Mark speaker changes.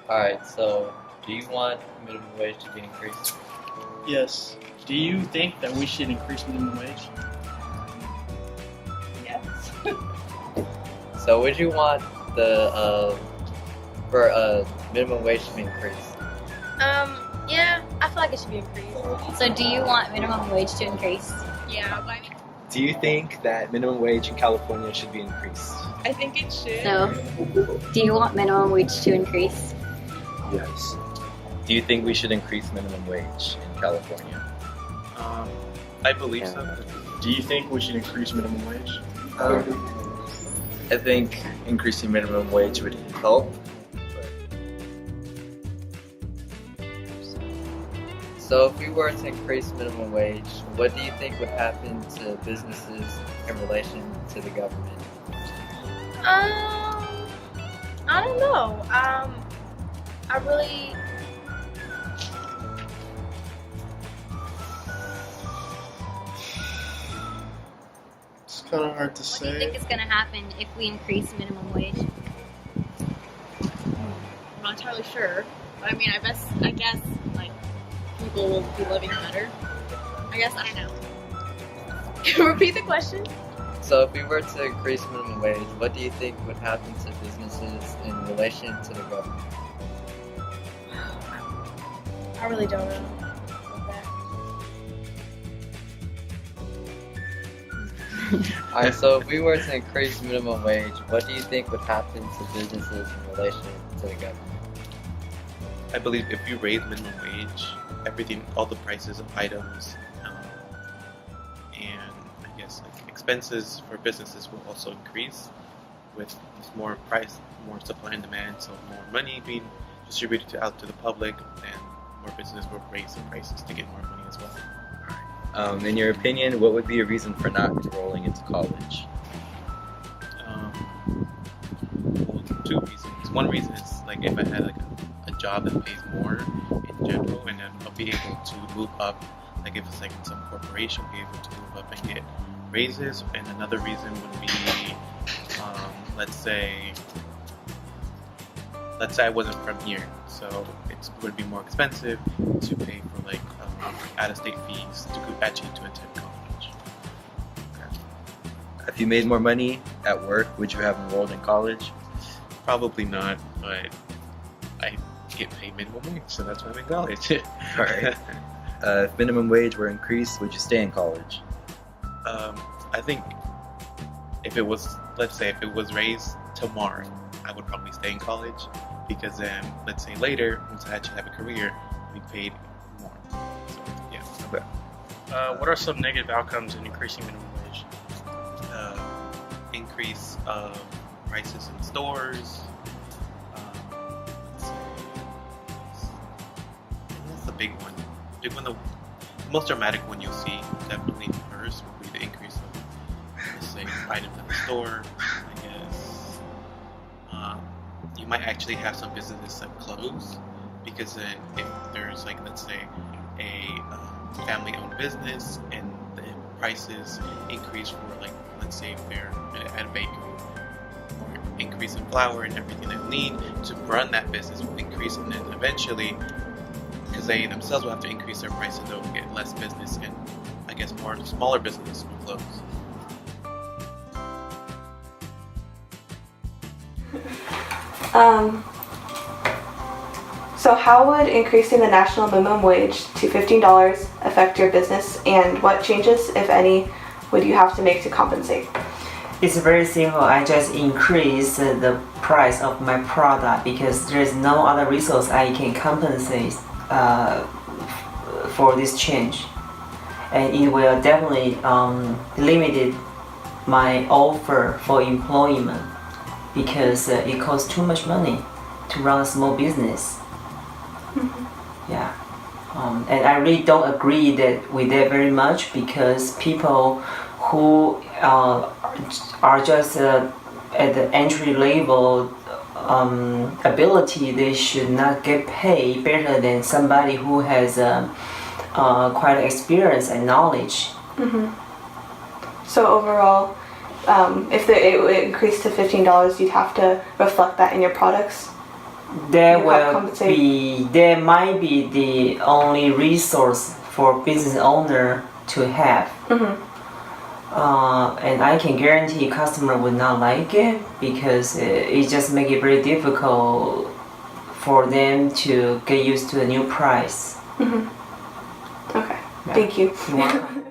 Speaker 1: Alright, so do you want minimum wage to be increased?
Speaker 2: Yes. Do you think that we should increase minimum wage?
Speaker 3: Yes.
Speaker 1: So would you want for minimum wage to be increased?
Speaker 3: Yeah, I feel like it should be increased.
Speaker 4: So do you want minimum wage to increase?
Speaker 3: Yeah, but I mean,
Speaker 5: Do you think that minimum wage in California should be increased?
Speaker 3: I think it should.
Speaker 4: So do you want minimum wage to increase?
Speaker 5: Yes.
Speaker 1: Do you think we should increase minimum wage in California?
Speaker 6: I believe so.
Speaker 2: Do you think we should increase minimum wage?
Speaker 7: I think increasing minimum wage would help.
Speaker 1: So if we were to increase minimum wage, what do you think would happen to businesses in relation to the government?
Speaker 3: I don't know. I really.
Speaker 2: It's kind of hard to
Speaker 4: What do you think
Speaker 2: say.
Speaker 4: is going to happen if we increase minimum wage?
Speaker 3: I'm not entirely sure. But I mean, I guess, like, people will be living better. I guess, I don't know. Repeat the question.
Speaker 1: So if we were to increase minimum wage, what do you think would happen to businesses in relation to the government?
Speaker 3: I really don't know.
Speaker 1: Alright, so if we were to increase minimum wage, what do you think would happen to businesses in relation to the government?
Speaker 6: I believe if you raise minimum wage, all the prices of items, and I guess like expenses for businesses will also increase with more supply and demand, so more money being distributed out to the public, and more business will raise the prices to get more money as well.
Speaker 7: In your opinion, what would be a reason for not enrolling into college?
Speaker 6: Well, two reasons. One reason is like if I had like a job that pays more in general, and then I'll be able to move up. Like if it's like in some corporation, be able to move up and get raises. And another reason would be, let's say I wasn't from here, so it would be more expensive to pay for like out-of-state fees to attend college.
Speaker 7: If you made more money at work, would you have enrolled in college?
Speaker 6: Probably not, but I get paid minimum wage, so that's why I'm in college.
Speaker 7: Alright. If minimum wage were increased, would you stay in college?
Speaker 6: I think let's say if it was raised tomorrow, I would probably stay in college, because then, let's say later, once I actually have a career, I'll be paid more. So, yeah.
Speaker 7: Okay.
Speaker 2: What are some negative outcomes in increasing minimum wage?
Speaker 6: Increase of prices in stores. Let's see. That's the big one. The most dramatic one you'll see definitely first will be the increase of, let's say, items at the store. I guess you might actually have some businesses that close, because then if there's like, let's say, a family-owned business and the prices increase for, like, let's say if they're at a bakery, or increase in flour and everything they'll need to run that business will increase, and then eventually, because they themselves will have to increase their prices, they'll get less business, and I guess more smaller businesses will close.
Speaker 8: So how would increasing the national minimum wage to $15 affect your business, and what changes, if any, would you have to make to compensate?
Speaker 9: It's very simple. I just increase the price of my product because there is no other resource I can compensate for this change, and it will definitely limit my offer for employment, because it costs too much money to run a small business. Yeah, and I really don't agree with that very much, because people who are just at the entry level ability, they should not get paid better than somebody who has quite experience and knowledge.
Speaker 8: So overall, if it increased to $15, you'd have to reflect that in your products?
Speaker 9: There
Speaker 8: you help
Speaker 9: will
Speaker 8: compensate?
Speaker 9: there might be the only resource for business owner to have.
Speaker 8: Mhm.
Speaker 9: And I can guarantee customer would not like it because it just make it very difficult for them to get used to a new price.
Speaker 8: Mhm. Okay.
Speaker 9: Yeah.
Speaker 8: Thank you.
Speaker 9: You're welcome.